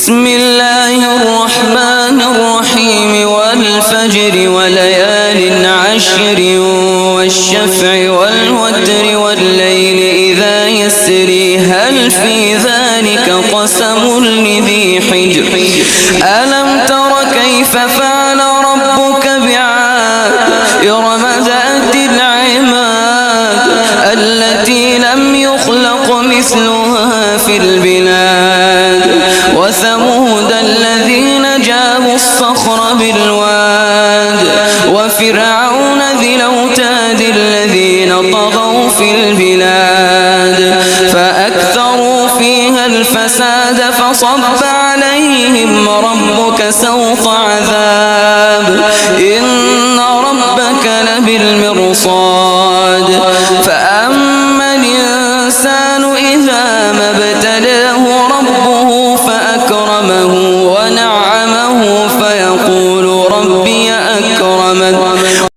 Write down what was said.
بسم الله الرحمن الرحيم والفجر وليال عشر والشفع والوتر والليل إذا يسري هل في ذلك قسم لذي حجر ألم تر كيف فعل ربك بعاد إرم ذات العماد التي لم يخلق مثلها في البلاد وثمود الذين جابوا الصخر بالواد وفرعون ذي الأوتاد الذين طغوا في البلاد فأكثروا فيها الفساد فصب عليهم ربك سوط عذاب إن ربك لبالمرصاد